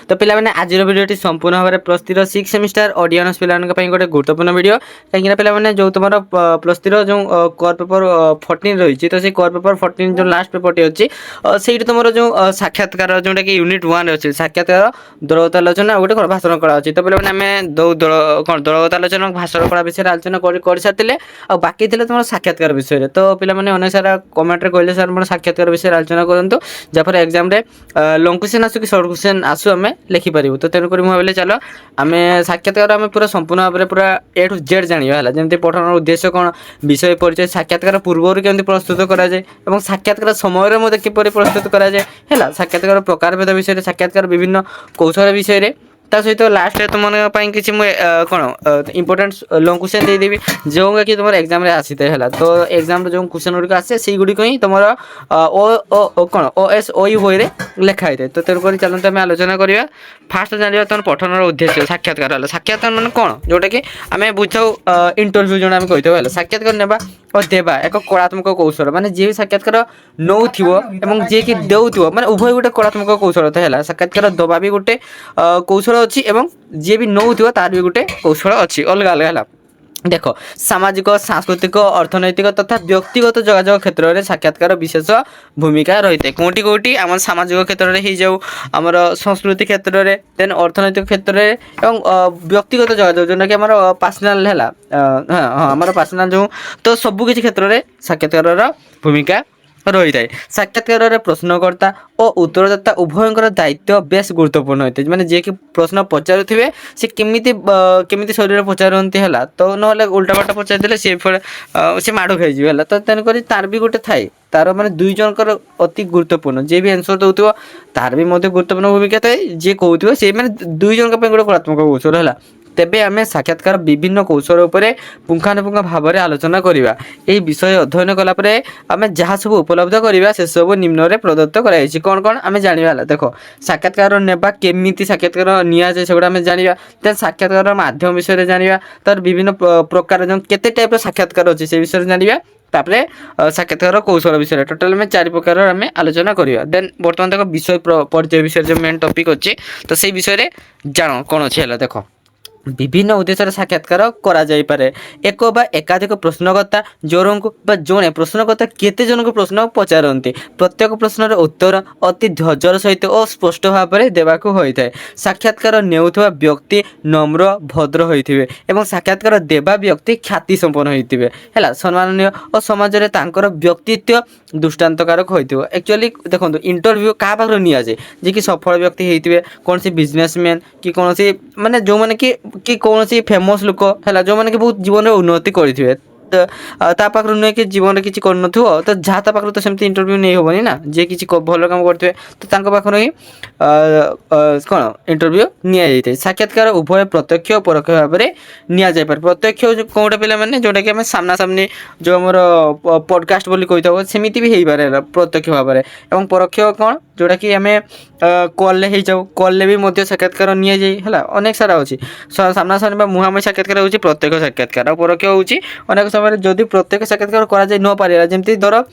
तो पे आज भिडियोटी संपूर्ण भाव में प्लस 3 6 सेमिस्टर ऑडियंस पे गोटे गुरुत्वपूर्ण वीडियो कहीं पे जो तुम प्लस 3 जो कोर पेपर 14 रही तो से कोर पेपर 14 जो लास्ट पेपर अच्छी से तुम जो साक्षात्कार जोटा कि यूनिट 1 अच्छे साक्षात्कार दलगत आलोचना गोटे भाषण कला अच्छी तो पे आम दलगत आलोचना भाषण कला विषय आलोचना कर सारी बाकी तुम साक्षात्कार विषय तो पे अनेक सारा कमेंट कहले सर मोर साक्षात्कार विषय आलोचना करूँ जहाँपर एग्जाम लंग क्वेश्चन आसू कि सर्ट क्वेश्चन आसू आम लिखिपारू तो तेणुक मुझे चलो आम साक्षात्कार आम पूरा संपूर्ण भाव में पूरा ए टू जेड जाना जमी पठन उद्देश्य कौन विषय परिचय साक्षात्कार पूर्व केमती प्रस्तुत कराए और साक्षात्कार समय में किपर प्रस्तुत कराए साक्षात्कार प्रकारभेद विषय साक्षात्कार विभिन्न कौशल विषय ता सहित लास्ट तुम किसी कौन इंपोर्टेंट लंग क्वेश्चन देदेवी जो कि तुम एग्जाम आसी है तो एग्जाम जो क्वेश्चन गुड़िक आसे से गुड़िक ही तुम कौन OS OU बही लिखाई थाए तो तेणुक चलते आम आलोचना करवा फास्ट जाना तुम पठन उद्देश्य साक्षात्कार साक्षात्कार मान कौन जोटा कि आम बुझाऊ इंटरव्यू जो आम कही साक्षात्कार नेबा और देवा एक कलात्मक कौशल माने जी साक्षात्कार नौ जी कि देउ माने उभय गोटे कलात्मक कौशल है साक्षात्कार दबा भी गोटे कौशल अच्छी एवं जी भी नौ तार भी गोटे कौशल अच्छी अलग अलग है देख सामाजिक सांस्कृतिक अर्थनैतिक तथा व्यक्तिगत जोगाजोग क्षेत्र में साक्षात्कार विशेष भूमिका रही है कौटी कौटी आम सामाजिक क्षेत्र में हो जाऊ आमर संस्कृति क्षेत्र में देन अर्थनैतिक क्षेत्र में एवं व्यक्तिगत जोगाजोग जोटा कि आमर पर्सनाल है हाँ आमर पर्सनाल जो तो सबकि क्षेत्र में साक्षात्कार भूमिका रही है साक्षात्कार प्रश्नकर्ता और उत्तरदाता उभयंकर दायित्व बेस गुरुत्वपूर्ण होता है माने जे कि प्रश्न पचारुथिबे से केमिति शरीर पचारती है तो ना उल्टा पाल्टा पचार सी से माड़ खाई तो तेणुक तार भी गोटे थाए तार माने दुई जनकर अति गुरुत्वपूर्ण जे भी आंसर दौथो तार भी गुरुत्वपूर्ण भूमिका थाए जे कहूथो से माने दुई जन गोटे कलात्मक कौशल है तेबे आमे साक्षात्कार विभिन्न कौशल उपरे पुंखानुपुंख भाव में आलोचना करवा यही विषय अध्ययन कलापर आम जहाँ सब उपलब्ध करवा से सब निम्न में प्रदत्त कराई कौन कौन आम जाना देखो साक्षात्कार नेबा केमिति साक्षात्कार निया जाए सेगुड़ा आम जाना देन साक्षात्कार माध्यम विषय जाना तार विभिन्न प्रकार जो केते टाइप साक्षात्कार अच्छे से विषय जाना तापरे साक्षात्कार कौशल विषय टोटाल में 4 प्रकार आम आलोचना करवा देन बर्तमान देखो विषय परिचय विषय जो मेन टॉपिक अच्छे तो से विषय जान कौन अच्छे है देखो विभिन्न उद्देश्य साक्षात्कार करा जाई पारे एक बा एकाधिक प्रश्नकर्ता जोरंक बा जड़े प्रश्नकर्ता केते जन को प्रश्न पचारती प्रत्येक प्रश्नर उत्तर अति धैर्यर सहित और स्पष्ट भाव में देवाकू होता है साक्षात्कार नेउथवा व्यक्ति नम्र भद्र होइथिबे एवं साक्षात्कार देवा व्यक्ति ख्याति संपन्न होइथिबे हैला सम्माननीय और समाज रे तांकर व्यक्तित्व दृष्टांतकारक होइथिबो एक्चुअली देखो इंटरव्यू क्या पाखर निया जाए जे कि सफल व्यक्ति होइथिबे कौन सी बिजनेसमैन कि कौन सी माने जो माने कि कौन सी फेमस लोक है जो मैंने बहुत जीवन में उन्नति करेंगे पाखर नुहे कि जीवन में किसी कर तो जहाँ पाखर तो सेमती इंटरव्यू नहीं हेनी ना जे कि भल कम करते तो पाखर ही कौन इंटरव्यू नि साक्षात्कार उभय प्रत्यक्ष और परोक्ष भाव में नि जाए प्रत्यक्ष कौटे पे जोटा कि सामना सामनी जो आम पॉडकास्ट बोली कही था सेमती भी हो पारे प्रत्यक्ष भाव में और परोक्ष कौन जोटा कि आम कल हो जाऊ कल भी साक्षात्कार नि जाए अनेक सारा अच्छी सामना सामने मुहांमुही साक्षात्कार हो प्रत्यक्ष साक्षात्कार और परोक्ष हो अनेक समय जदि प्रत्येक साक्षात्कार करा न पारा जमी धर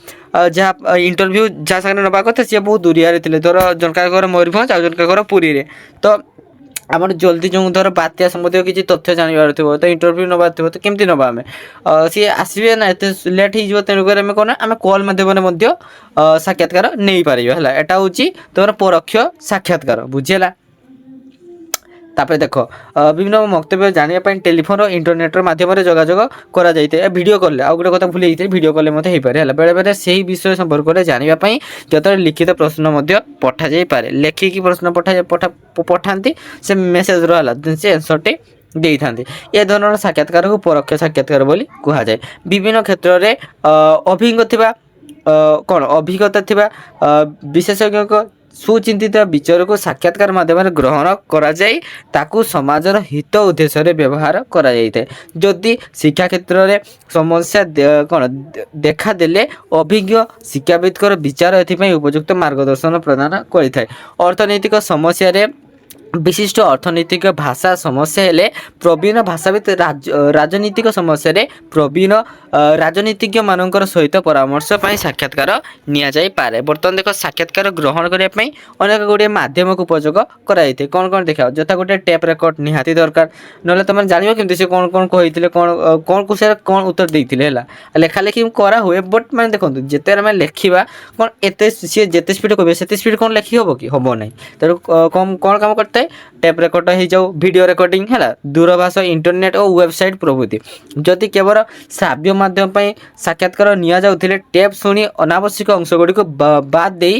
जहाँ इंटरव्यू जहाँ सागर नवा कथा सी बहुत दूरिया थे धर जनका घर मयूरभंज आ जनका घर पुरी रे तो आम जल्दी जो धर बात्या सम्बन्धी किसी तथ्य जानवर थो तो इंटरव्यू नबार थो तो केमती नवा आम सी आसबे ना एत लेट हो तेणुक आम कौन आम कल मध्यम साक्षात्कार नहीं पार है यहाँ हूँ तुम परोक्ष साक्षात्कार बुझेगा तापर देख विभिन्न वक्तव्य जानापी टेलीफोन और इंटरनेट माध्यम जोगाजोग करा वीडियो कॉल आउ गोटे कथा भूल जाइए वीडियो कॉल हो पारे बेले बेले से विषय संपर्क में जानापी जो लिखित प्रश्न पठा जाई पारे लेखिकी प्रश्न पठाती से मेसेज रहा से आंसरटे दे था ए धरण साक्षात्कार को परोक्ष साक्षात्कार बोली कहुए विभिन्न क्षेत्र में अभिज्ञ कौन अभिज्ञता थिबा विशेषज्ञ सुचिंतित विचार को साक्षात्कार माध्यम ग्रहण करा जाय ताकू समाजर हित उद्देश्य रे व्यवहार करा जायते जदि शिक्षा क्षेत्र में समस्या कौन देखा देले अभिज्ञ शिक्षाविदकर विचार एथि उपयुक्त मार्गदर्शन प्रदान करिथाय अर्थनैतिक समस्या रे विशिष्ट अर्थनैतिक भाषा समस्या हेले प्रवीण भाषाविद राजनीतिक समस्या प्रवीण राजनीतिज्ञ मानकर सहित परामर्श पाई साक्षात्कार निया जाई पारे। बर्तमान देख साक्षात्कार ग्रहण करने पाई अनेक गुड़े माध्यम को उपयोग कराई कौन कौन देखा जता गोटे टेप रेकर्ड निहाती दरकार ना तुम जान के से कौन कौन कही कौन कौन को से कौन उत्तर देते है लेखा लेखि करा हुए बट मैंने देखो जिते आम लेखा कौन एत सी जिते स्पीड कहे से स्पीड कौन लेखि हम कि हम ना तेणु कम कौन काम करता है टेप रेकर्ड हो जाऊ वीडियो रेकर्डिंग है दूरभाष इंटरनेट और वेबसाइट प्रभृति जदि केवल श्राव्य माध्यम साक्षात्कार निया जाउथिले टेप शुणी अनावश्यक अंश गुड़ी को बाद दे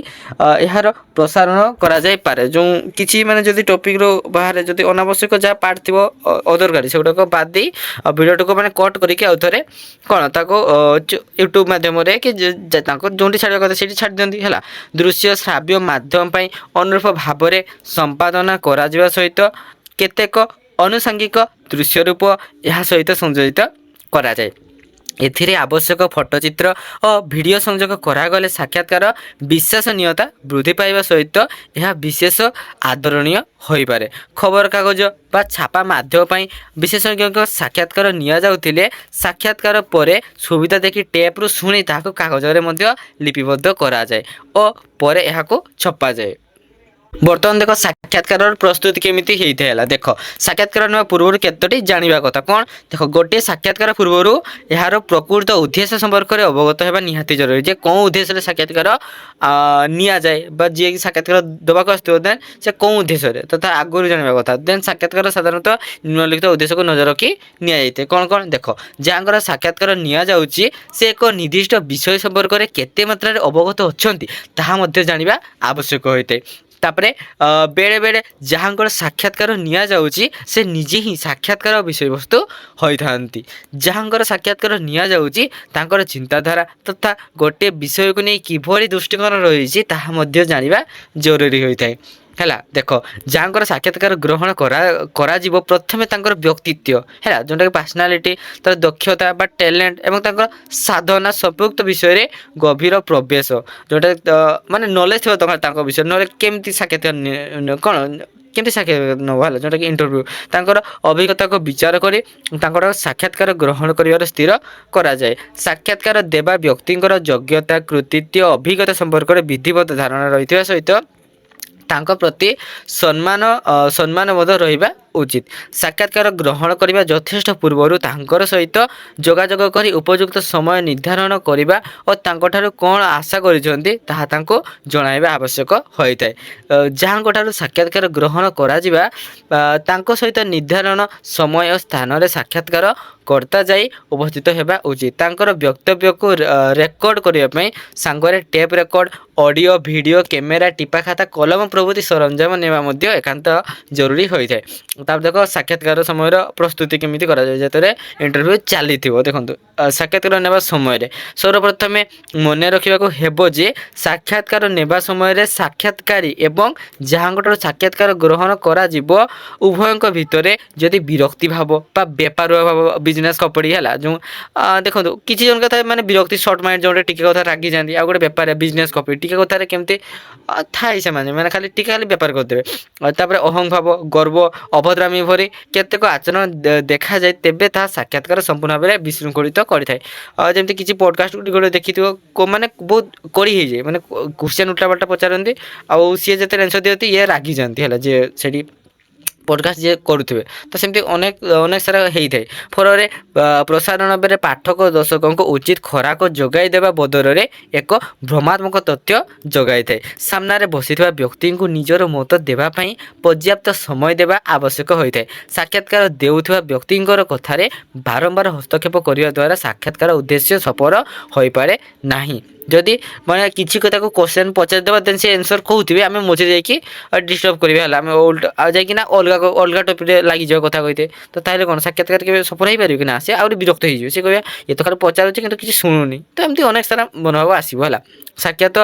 यार प्रसारण करा जाय पारे जो किसी माने जदि टॉपिक रो बाहर जदि अनावश्यक जहाँ पार्ट थी अदरकारी से गुड़ाक बाद दे वीडियो को मैंने कट करके आउ थे कौन ताको यूट्यूब माध्यम कि जो छाड़ा कथा से छाड़ दिखती है दृश्य श्राव्य माध्यम अनुरूप भाव में संपादना करा जिबा सहित केतेक अनुषंगिक दृश्य रूप यह सहित संयोजित करा जाए। एथिरे आवश्यक फोटोचित्र और वीडियो संयोग करागले साक्षात्कार विश्वसनीयता वृद्धि पाइबा सहित यह विशेष आदरणीय हो पारे। खबर कागज बा छापा माध्यम विशेषज्ञ साक्षात्कार निया जाउथिले साक्षात्कार परे सुविधा देखि टेप रु शुणी ताको कागज रे लिपिबद्ध करा जाए और परे यहाको छपा जाए। बर्तमान देख साक्षात्कार प्रस्तुति केमिति होता है देख साक्षात्कार ना पूर्व केतोटी जानवा कथा कौन देख गोटे साक्षात्कार पूर्व यार प्रकृत उद्देश्य संपर्क में अवगत होगा निहाती जरूरी जे कौन उद्देश्य साक्षात्कार निया जाए जी साक्षात्कार देवाक आसदेन से कौन उद्देश्य तथा आगुरी जानवा कथा देन साक्षात्कार साधारणतः निम्नलिखित उद्देश्य को नजर रखी नि कौन कौन देख जहाँ साक्षात्कार निया जाउची से एक निर्दिष्ट विषय संपर्क में केते मात्रा अवगत अच्छी ताहा जानवा आवश्यक होता है। तापरे बेले बेले जहाँ साक्षात्कार निया जाउची से निजे ही साक्षात्कार विषय वस्तु होता जहाँ साक्षात्कार निया जाउची तांकर चिंताधारा तथा गोटे विषय को नहीं किभली दृष्टिकोण रही जानवा जरूरी होता है है देख जहाँ साक्षात्कार ग्रहण करा प्रथमे तांकर व्यक्तित्व है जोटा कि पर्सनालीटी तर दक्षता बा टैलेंट एवं तांकर साधना संपुक्त विषय गभीर प्रवेश जोटा माने नॉलेज थोड़ा विषय ना केमती साक्षात्कार कौन केमती साक्षात्कार नवा जोटा कि इंटरव्यू तांकर अभिज्ञता को विचार करी तांकर साक्षात्कार ग्रहण करिवार स्थिर करा जाए। साक्षात्कार देवा व्यक्तिंकर योग्यता कृतित्व अभिज्ञता संपर्क में विधिवत धारणा रही सहित तांको प्रति सम्मानबोध रहिबा उचित। साक्षात्कार ग्रहण करने यथेष्ट पूर्वर तांकर सहित जोगाजोग करी उपयुक्त समय निर्धारण करने और तांको कौन आशा करिसेंती ताहा तांको जणाइबा आवश्यक होइताय। जहाँ साक्षात्कार ग्रहण करा जिबा तांको सहित निर्धारण समय और स्थान रे साक्षात्कार कर्ता जाई उपस्थित होगा उचित। तांकर वक्तव्य को रेकर्ड करने सांगरे tape record audio video camera टिपा खाता कलम प्रभृति सरंजाम नेवा मध्य एकांत जरूरी होता है। तब देख साक्षात्कार समय प्रस्तुति केमिति करा जाय जेतरे इंटरव्यू चली देखो साक्षात्कार नेबा समय सर्वप्रथमे मन रखा हेबो जे साक्षात्कार नेबा समय साक्षात्कारी एवं जहाँ साक्षात्कार ग्रहण करा जिवो उभयंक भितरे जदि विरक्ति भाव बा बेपारुआ भाव बिजनेस कपड़ी है जो देखो किसी जन कथा माने विरक्ति सर्ट माइंड जो टिके कथा रागी जाती आ गोटे बेपार बिजनेस कपड़ी टिके कथार केमती थाए से माने खाली टिके खाली बेपार करदेवे तापर अहं भाव गर्व अभद्रामी भरी केतेक आचरण देखा जाए तेबे ता साक्षात्कार संपूर्ण भाव में विशृंखलित करें। जमी किसी पॉडकास्ट गुड़ देखी मैंने बहुत कड़ी हो जाए मैंने क्वेश्चन उल्टा पाल्टा पचारती आउ सी जिते आंसर दिखती ये रागी जाती है जे से पॉडकास्ट जे करुवे तो सेमती अनेक अनेक सारा होता है फल प्रसारण बेले पाठक दर्शकों को उचित खोराक जोगाई देवा बदल में एक भ्रमात्मक तथ्य जोगाई थाए। सामने बसी व्यक्ति को निजर मत देवाई पर्याप्त समय देवा आवश्यक होता है। साक्षात्कार देउथुवा व्यक्ति कथार बारंबार हस्तक्षेप करने द्वारा साक्षात्कार उद्देश्य सफल हो पारे नहीं। जदि मैं किसी कथा को क्वेश्चन पचारदेवा देन से आंसर कहते आम मझे जाकि डिस्टर्ब करा आम उल्टा जाकि अलग टॉपिक लगी जाए कथा कहते तो ताहले कौन साक्षात्कार के सफल हो पार कि ना सी आउरी विरक्त हो सी कह ये तो खाली पचारुचे कि किसी शुणुनी तो एमती अनेक सारा मनोभाव आसो है। साक्षात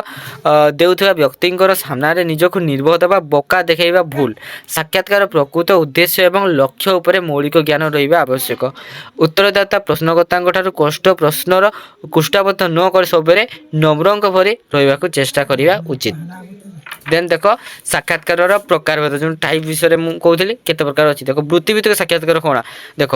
देउथुवा व्यक्तिंकर सामने निजक निर्बोध बा बोका देखा भूल साक्षात्कार प्रकृत उद्देश्य एवं लक्ष्य उपरे मौलिक ज्ञान रहा आवश्यक। उत्तरदाता प्रश्नकर्ता कष्ट प्रश्नर कुष्ठाबद्ध न कर सबरे नम्रक भरी रहा चेष्टा करवा उचित। देन देख साक्षात्कार प्रकार जो टाइप विषय में कहूली केते प्रकार अच्छी देख वृत्तिभित्तिक साक्षात्कार कौन देख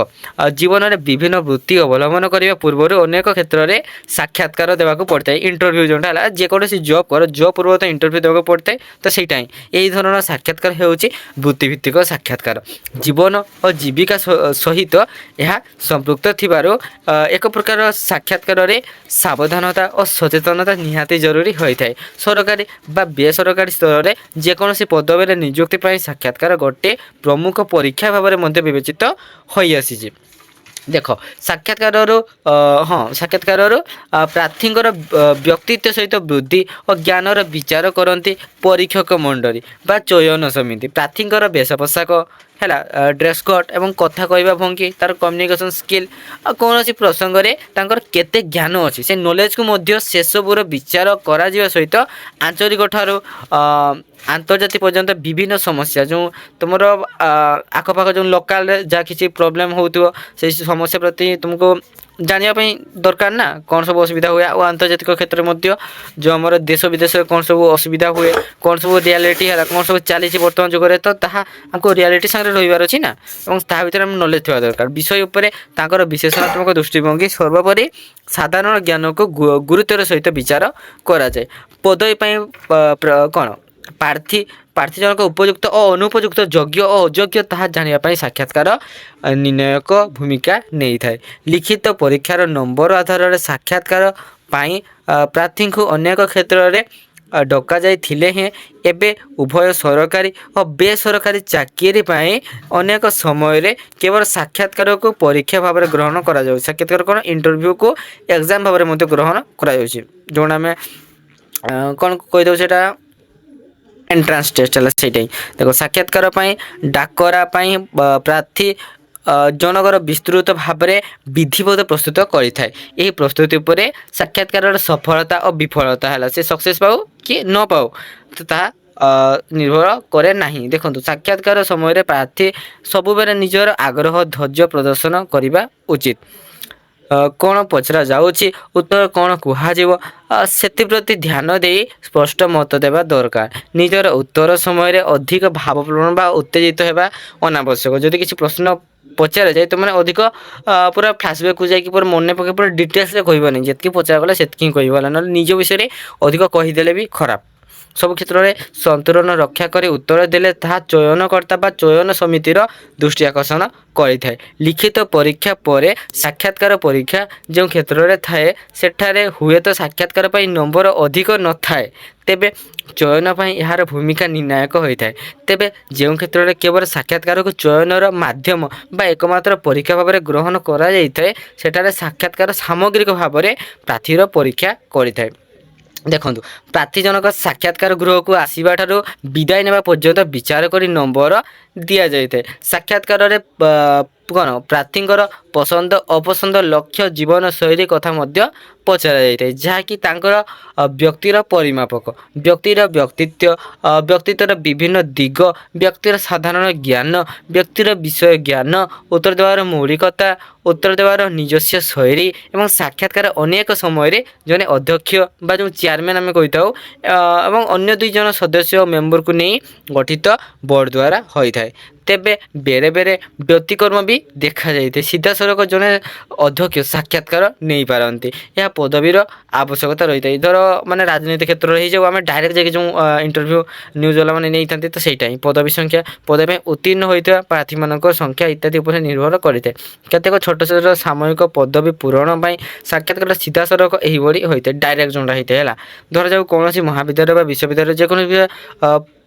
जीवन में विभिन्न वृत्ति अवलम्बन करने पूर्व अनेक क्षेत्र में साक्षात्कार देवाक पड़ता है इंटरव्यू जोटा है जेकोसी जॉब कर जॉब पूर्व तो इंटरव्यू देवाक पड़ता है तो सहीटा ही यही धरण साक्षात्कार होउची वृत्तिभित्तिक साक्षात्कार जीवन और जीविका सहित यह संपृक्त थिबारो एक प्रकार साक्षात्कार रे सावधानता और सचेतनता निहाती जरूरी होता है सरकारी बा बेसरकारी स्तर में जेकोसी पदवी नियुक्ति पर साक्षात्कार गोटे प्रमुख परीक्षा भाव में विवेचित हो आसी देख साक्षात्कार हाँ साक्षात्कार प्रार्थी व्यक्तित्व सहित वृद्धि और ज्ञानर विचार करती परीक्षक मंडली बा चयन समिति प्रार्थी वेश पोशाक है ड्रेस कोड एवं कथा कहवा भंगी तार कम्युनिकेशन स्किल कौन प्रसंग में केते ज्ञान अच्छी से नॉलेज को मध्य से सबूर विचार करा सहित आंचलिक ठारू आंतर्जातिक पर्यंत विभिन्न समस्या जो तुम आखपाख जो लोकाल जहाँ किसी प्रोब्लेम हो से समस्या प्रति तुमको जानापी दरकार ना कौन सब असुविधा हुए और आंतर्जातिक क्षेत्र में जो आम देश विदेश में कौन सब असुविधा हुए कौन सब रियालिटी है कौन सब चली बर्तमान जुगे तो हमको रियालिटी सागर रही अच्छी ना और ता भर आम नॉलेज थोड़ा दरकार विषय उपर विशेषणात्मक दृष्टिभंगी सर्वोपरि साधारण ज्ञान को गुरुत्वर सहित विचार कराए पदवी कौन प्रार्थी प्रार्थी जनक उपयुक्त और अनुपयुक्त योग्य और अयोग्य ताहा जानापी साक्षात्कार निर्णायक भूमिका नहीं थाए लिखित परीक्षार नंबर आधार में साक्षात्कार पाई प्रार्थी को अनेक क्षेत्र में डका जाइथिले हैं एबे उभय सरकारी और बेसरकारी चाकरी पाई अनेक समय रे केवल साक्षात्कार को परीक्षा भाव में ग्रहण करा जाउ साक्षात्कार कौन इंटरव्यू को एग्जाम भाव में ग्रहण करा जो आम कौन कहीदे से एंट्रांस टेस्ट है से देखो साक्षात्कार डाकरा प्रार्थी जनकर विस्तृत भाव में विधिवत प्रस्तुत करें यही प्रस्तुति पर साक्षात्कार सफलता और विफलता है से सक्सेस पाऊ कि न पाऊ तो ता निर्भर करे नहीं देखो साक्षात्कार समय प्रार्थी सबुबले निजर आग्रह धैर्य प्रदर्शन करने उचित कौन पचरा जाऊँगी उत्तर कौन कह से ध्यान दे स्पष्ट मत देवा दरकार निजर उत्तर समय अधिक भावपूर्ण बा उत्तेजित होगा अनावश्यक जदि किसी प्रश्न पचार जाए तो मैंने अधिक पूरा फ्लाशबैक को जाकि पूरा मन पकड़ पूरा डिटेल्स कहबानी जितकी पचार गला से कहला ना निज विषय अधिक कहीदेले भी खराब सब क्षेत्र में संतुलन रक्षा कर उत्तर देले ताहा चयनकर्ता बा चयन समितिर दृष्टि आकर्षण करें लिखित परीक्षा पर साक्षात्कार परीक्षा जो क्षेत्र में थाए सेठारे हुए तो साक्षात्कार पर नंबर अधिक न थाए तेबे चयन यार भूमिका निर्णायक होता है तेबे जो क्षेत्र में केवल साक्षात्कार को चयनर माध्यम बा एकमात्र परीक्षा भाव में ग्रहण करा जाइए सेठारे साक्षात्कार सामग्रिक भाव में प्रार्थीर परीक्षा करें देखो प्रार्थी जनक साक्षात्कार गृह को आसवा ठारू विदाय नेबा पर्यंत विचार कर नंबर दि जाए साक्षात्कार कौन प्रार्थी पसंद अपसंद लक्ष्य जीवन शैली कथा पचरा जाए जहाँकि व्यक्तिर परिमापक व्यक्तिर व्यक्तित्वर विभिन्न दिग व्यक्तिर साधारण ज्ञान व्यक्तिर विषय ज्ञान उत्तर देवार मौलिकता उत्तर देवार निजस्व शैली और साक्षात्कार अनेक समय जने अध्यक्ष बा जो चेयरमैन आम कही था अन्य दुई जन सदस्य मेम्बर को नहीं गठित बोर्ड द्वारा होता है तेबे बेरे बेरे व्यतिक्रम भी देखा जाए सीधा सड़क जड़े अध्यक्ष साक्षात्कार नहीं पारती यह पदवीर आवश्यकता रही है धर माने राजनीति क्षेत्र में जाऊ आम डायरेक्ट जाकि जो इंटरव्यू न्यूज वाला मैंने नहीं था तो सहीटा ही पदवी संख्या पदवी उत्तीर्ण होता प्रार्थी मान संख्या इत्यादि उपर निर्भर करें केतेक छोट छोट सामयिक पदवी पूरण पर साक्षात्कार सीधा सड़क यही होता है डायरेक्ट जोड़ा होता है धर जाऊ कौन महाविद्यालय विश्वविद्यालय जेको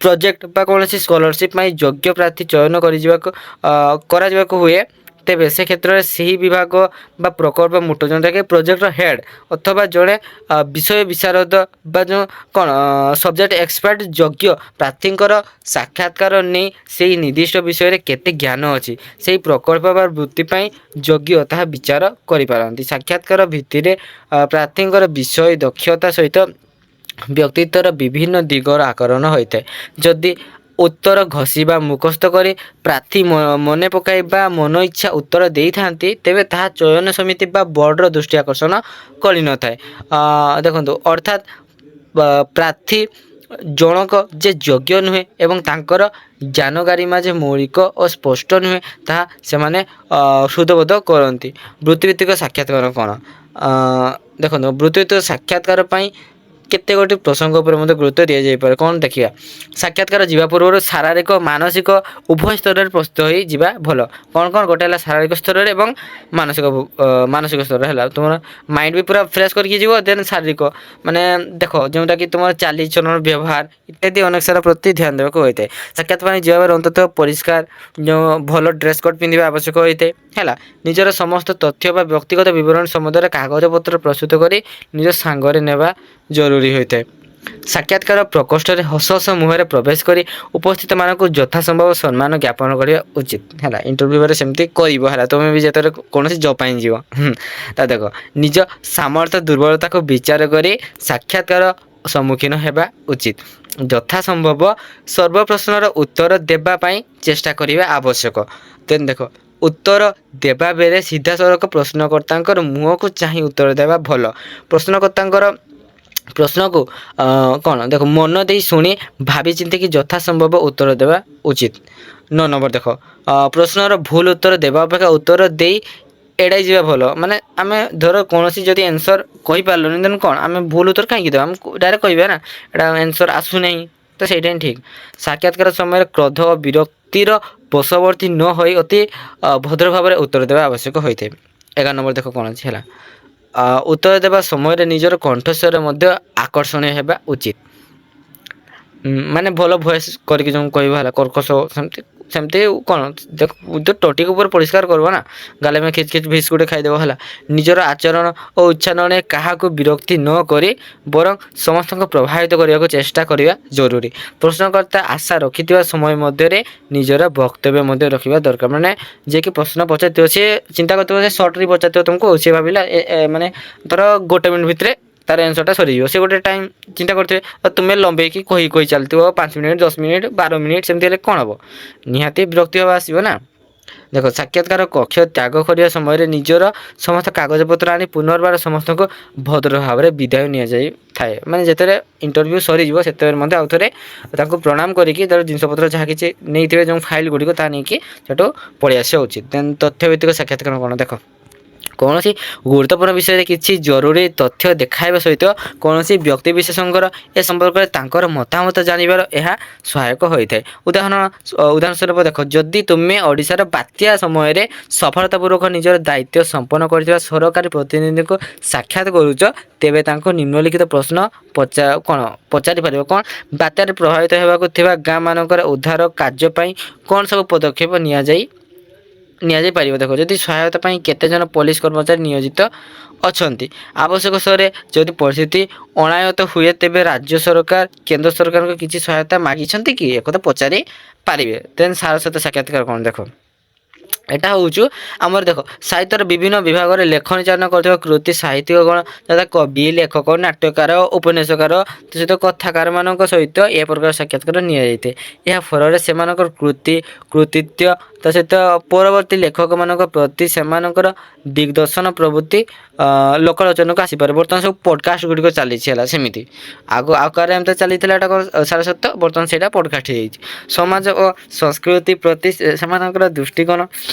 प्रोजेक्ट बा कौन स्कॉलरशिप योग्य प्रार्थी चयन करा हुए तेबे से क्षेत्र में सही विभाग बा प्रकल्प मुठ जोटा कि प्रोजेक्ट हेड अथवा जड़े विषय विशारद बा जो कौन सब्जेक्ट एक्सपर्ट योग्य प्रार्थी साक्षात्कार नहीं से निर्दिष्ट विषय में केते ज्ञान अच्छी से प्रकल्प बा वृत्ति योग्य ताहा विचार करि साक्षात्कार भित्ति प्रार्थी विषय दक्षता सहित व्यक्तित्वर विभिन्न दिगर आकरण होता है जदि उत्तर घसीबा मुखस्त कर प्रार्थी मन पकाइबा मन इच्छा उत्तर दे था तेबे ताहा चयन समिति बा बोर्डर दृष्टि आकर्षण कर न था देखो अर्थात प्रार्थी ଜଣକ ଯେ ଯୋଗ୍ୟ ନୁହେଁ ଏବଂ ତାଙ୍କର ଜ୍ଞାନ ଗାରିମା ଯେ ମୌଳିକ ଓ ସ୍ପଷ୍ଟ ନୁହେଁ ତାହା ସେମାନେ ହୃଦବୋଧ କରନ୍ତି। ବୃତ୍ତିଭିତ୍ତିକ ସାକ୍ଷାତକାର କ'ଣ? ଦେଖନ୍ତୁ ବୃତ୍ତିଭିତ୍ତିକ ସାକ୍ଷାତକାର ପାଇଁ କେତେ ଗୋଟି ପ୍ରସଙ୍ଗ ଉପରେ ମଧ୍ୟ ଗୁରୁତ୍ୱ ଦିଆଯାଇପାରେ। କ'ଣ ଦେଖିବା? ସାକ୍ଷାତକାର ଯିବା ପୂର୍ବରୁ ଶାରୀରିକ ମାନସିକ ଉଭୟ ସ୍ତରରେ ପ୍ରସ୍ତୁତ ହୋଇ ଯିବା ଭଲ। କ'ଣ ଗୋଟେ ହେଲା ଶାରୀରିକ ସ୍ତରରେ ଏବଂ ମାନସିକ ସ୍ତରରେ ହେଲା ତୁମର ମାଇଣ୍ଡ ବି ପୁରା ଫ୍ରେଶ୍ କରିକି ଯିବ। ଦେନ୍ ଶାରୀରିକ ମାନେ ଦେଖ ଯେଉଁଟାକି ତୁମର ଚାଲିଚଳନ ବ୍ୟବହାର ଇତ୍ୟାଦି ଅନେକ ସାରା ପ୍ରତି ଧ୍ୟାନ ଦେବାକୁ ହୋଇଥାଏ। ସାକ୍ଷାତ ପାଇଁ ଯିବା ବେଳେ ଅନ୍ତତଃ ପରିଷ୍କାର ଯେଉଁ ଭଲ ଡ୍ରେସ୍ କୋଟ୍ ପିନ୍ଧିବା ଆବଶ୍ୟକ ହୋଇଥାଏ ହେଲା। ନିଜର ସମସ୍ତ ତଥ୍ୟ ବା ବ୍ୟକ୍ତିଗତ ବିବରଣୀ ସମ୍ବନ୍ଧରେ କାଗଜପତ୍ର ପ୍ରସ୍ତୁତ କରି ନିଜ ସାଙ୍ଗରେ ନେବା ଜରୁରୀ ହୋଇଥାଏ। ସାକ୍ଷାତକାର ପ୍ରକୋଷ୍ଠରେ ହସ ହସ ମୁହଁରେ ପ୍ରବେଶ କରି ଉପସ୍ଥିତମାନଙ୍କୁ ଯଥାସମ୍ଭବ ସମ୍ମାନ ଜ୍ଞାପନ କରିବା ଉଚିତ ହେଲା। ଇଣ୍ଟରଭ୍ୟୁରେ ସେମିତି କରିବ ହେଲା। ତୁମେ ବି ଯେତେବେଳେ କୌଣସି ଜବ୍ ପାଇଁ ଯିବ ତା ଦେଖ ନିଜ ସାମର୍ଥ୍ୟ ଦୁର୍ବଳତାକୁ ବିଚାର କରି ସାକ୍ଷାତକାର ସମ୍ମୁଖୀନ ହେବା ଉଚିତ। ଯଥାସମ୍ଭବ ସର୍ବ ପ୍ରଶ୍ନର ଉତ୍ତର ଦେବା ପାଇଁ ଚେଷ୍ଟା କରିବା ଆବଶ୍ୟକ। ତେଣୁ ଦେଖ ଉତ୍ତର ଦେବା ବେଳେ ସିଧାସଳଖ ପ୍ରଶ୍ନକର୍ତ୍ତାଙ୍କର ମୁହଁକୁ ଚାହିଁ ଉତ୍ତର ଦେବା ଭଲ। ପ୍ରଶ୍ନକର୍ତ୍ତାଙ୍କର ପ୍ରଶ୍ନକୁ କ'ଣ ଦେଖ ମନ ଦେଇ ଶୁଣି ଭାବି ଚିନ୍ତିକି ଯଥାସମ୍ଭବ ଉତ୍ତର ଦେବା ଉଚିତ। 9 ନମ୍ବର ଦେଖ ପ୍ରଶ୍ନର ଭୁଲ ଉତ୍ତର ଦେବା ଅପେକ୍ଷା ଉତ୍ତର ଦେଇ ଏଡ଼ାଇ ଯିବା ଭଲ। ମାନେ ଆମେ ଧର କୌଣସି ଯଦି ଆନ୍ସର୍ କହିପାରିଲୁନି ଦେନ୍ କ'ଣ ଆମେ ଭୁଲ ଉତ୍ତର କାହିଁକି ଦେବା? ଆମେ ଡାଇରେକ୍ଟ କହିବା ନା ଏଇଟା ଆନ୍ସର୍ ଆସୁନାହିଁ ତ ସେଇଟା ହିଁ ଠିକ୍। ସାକ୍ଷାତକାର ସମୟରେ କ୍ରୋଧ ଓ ବିରକ୍ତିର ବଶବର୍ତ୍ତୀ ନ ହୋଇ ଅତି ଭଦ୍ର ଭାବରେ ଉତ୍ତର ଦେବା ଆବଶ୍ୟକ ହୋଇଥାଏ। 11 ନମ୍ବର ଦେଖ କ'ଣ ଅଛି ହେଲା। ଉତ୍ତର ଦେବା ସମୟରେ ନିଜର କଣ୍ଠସ୍ୱର ମଧ୍ୟ ଆକର୍ଷଣୀୟ ହେବା ଉଚିତ। ମାନେ ଭଲ ଭଏସ୍ କରିକି ଯେଉଁ କହିବା ହେଲା କର୍କଶ ସେମିତି କ'ଣ ଦେଖ ଟଟିକ ଉପରେ ପରିଷ୍କାର କରିବ ନା ଗାଲେ ଆମେ ଖିଚ ଭିସ୍ ଗୋଟେ ଖାଇଦେବ ହେଲା। ନିଜର ଆଚରଣ ଓ ଉଚ୍ଚାରଣରେ କାହାକୁ ବିରକ୍ତି ନ କରି ବରଂ ସମସ୍ତଙ୍କୁ ପ୍ରଭାବିତ କରିବାକୁ ଚେଷ୍ଟା କରିବା ଜରୁରୀ। ପ୍ରଶ୍ନକର୍ତ୍ତା ଆଶା ରଖିଥିବା ସମୟ ମଧ୍ୟରେ ନିଜର ବକ୍ତବ୍ୟ ମଧ୍ୟ ରଖିବା ଦରକାର। ମାନେ ଯିଏକି ପ୍ରଶ୍ନ ପଚାରିଥିବ ସେ ଚିନ୍ତା କରିଥିବ ଯେ ସର୍ଟରେ ପଚାରିଥିବ ତୁମକୁ, ସେ ଭାବିଲା ମାନେ ଧର 1 ମିନିଟ୍ ଭିତରେ ତାର ଆନ୍ସର୍ଟା ସରିଯିବ। ସେ ଗୋଟେ ଟାଇମ୍ ଚିନ୍ତା କରିଥିବେ ତୁମେ ଲମ୍ବେଇକି କହି ଚାଲିଥିବ 5 ମିନିଟ୍ 10 ମିନିଟ୍ 12 ମିନିଟ୍ ସେମିତି ହେଲେ କ'ଣ ହେବ? ନିହାତି ବିରକ୍ତି ହେବା ଆସିବ ନା। ଦେଖ ସାକ୍ଷାତକାର କକ୍ଷ ତ୍ୟାଗ କରିବା ସମୟରେ ନିଜର ସମସ୍ତ କାଗଜପତ୍ର ଆଣି ପୁନର୍ବାର ସମସ୍ତଙ୍କୁ ଭଦ୍ର ଭାବରେ ବିଦାୟ ନିଆଯାଇଥାଏ। ମାନେ ଯେତେବେଳେ ଇଣ୍ଟରଭ୍ୟୁ ସରିଯିବ ସେତେବେଳେ ମଧ୍ୟ ଆଉ ଥରେ ତାଙ୍କୁ ପ୍ରଣାମ କରିକି ତାର ଜିନିଷପତ୍ର ଯାହା କିଛି ନେଇଥିବେ ଯେଉଁ ଫାଇଲ୍ ଗୁଡ଼ିକ ତାହା ନେଇକି ସେଠୁ ପଳେଇ ଆସିବା ଉଚିତ। ଦେନ୍ ତଥ୍ୟଭିତ୍ତିକ ସାକ୍ଷାତକାର କ'ଣ ଦେଖ କୌଣସି ଗୁରୁତ୍ୱପୂର୍ଣ୍ଣ ବିଷୟରେ କିଛି ଜରୁରୀ ତଥ୍ୟ ଦେଖାଇବା ସହିତ କୌଣସି ବ୍ୟକ୍ତିବିଶେଷଙ୍କର ଏ ସମ୍ପର୍କରେ ତାଙ୍କର ମତାମତ ଜାଣିବାର ଏହା ସହାୟକ ହୋଇଥାଏ। ଉଦାହରଣ ସ୍ୱରୂପ ଦେଖ ଯଦି ତୁମେ ଓଡ଼ିଶାର ବାତ୍ୟା ସମୟରେ ସଫଳତାପୂର୍ବକ ନିଜର ଦାୟିତ୍ୱ ସମ୍ପନ୍ନ କରିଥିବା ସରକାରୀ ପ୍ରତିନିଧିଙ୍କୁ ସାକ୍ଷାତ କରୁଛ ତେବେ ତାଙ୍କୁ ନିମ୍ନଲିଖିତ ପ୍ରଶ୍ନ ପଚାରିପାରିବ। କ'ଣ ବାତ୍ୟାରେ ପ୍ରଭାବିତ ହେବାକୁ ଥିବା ଗାଁ ମାନଙ୍କର ଉଦ୍ଧାର କାର୍ଯ୍ୟ ପାଇଁ କ'ଣ ସବୁ ପଦକ୍ଷେପ ନିଆଯାଇପାରିବ? ଦେଖ ଯଦି ସହାୟତା ପାଇଁ କେତେଜଣ ପୋଲିସ କର୍ମଚାରୀ ନିୟୋଜିତ ଅଛନ୍ତି? ଆବଶ୍ୟକ ସ୍ତରରେ ଯଦି ପରିସ୍ଥିତି ଅଣାୟତ୍ତ ହୁଏ ତେବେ ରାଜ୍ୟ ସରକାର କେନ୍ଦ୍ର ସରକାରଙ୍କ କିଛି ସହାୟତା ମାଗିଛନ୍ତି କି? ଏକଥା ପଚାରି ପାରିବେ। ଦେନ୍ ସାରସ୍ୱତ ସାକ୍ଷାତକାର କ'ଣ ଦେଖ এটা ହେଉଛି ଆମର ଦେଖ ସାହିତ୍ୟର ବିଭିନ୍ନ ବିଭାଗରେ ଲେଖନୀ ଚାଳନା କରୁଥିବା କୃତି ସାହିତ୍ୟିକଗଣ ଯଥା କବି ଲେଖକ ନାଟ୍ୟକାର ଉପନ୍ୟାସକାର ସହିତ କଥାକାରମାନଙ୍କ ସହିତ ଏ ପ୍ରକାର ସାକ୍ଷାତକାର ନିଆଯାଇଥାଏ। ଏହା ଫଳରେ ସେମାନଙ୍କର କୃତିତ୍ୱ ତା ସହିତ ପରବର୍ତ୍ତୀ ଲେଖକମାନଙ୍କ ପ୍ରତି ସେମାନଙ୍କର ଦିଗ୍ଦର୍ଶନ ପ୍ରଭୃତି ଲୋକଲୋଚନକୁ ଆସିପାରେ। ବର୍ତ୍ତମାନ ସବୁ ପଡ଼କାଷ୍ଟ ଗୁଡ଼ିକ ଚାଲିଛି ହେଲା। ସେମିତି ଆଗରେ ଏମିତି ଚାଲିଥିଲା ଏଇଟା ସାରସ୍ୱତ, ବର୍ତ୍ତମାନ ସେଇଟା ପଡ଼କାଷ୍ଟ ହେଇଯାଇଛି। ସମାଜ ଓ ସଂସ୍କୃତି ପ୍ରତି ସେମାନଙ୍କର ଦୃଷ୍ଟିକୋଣ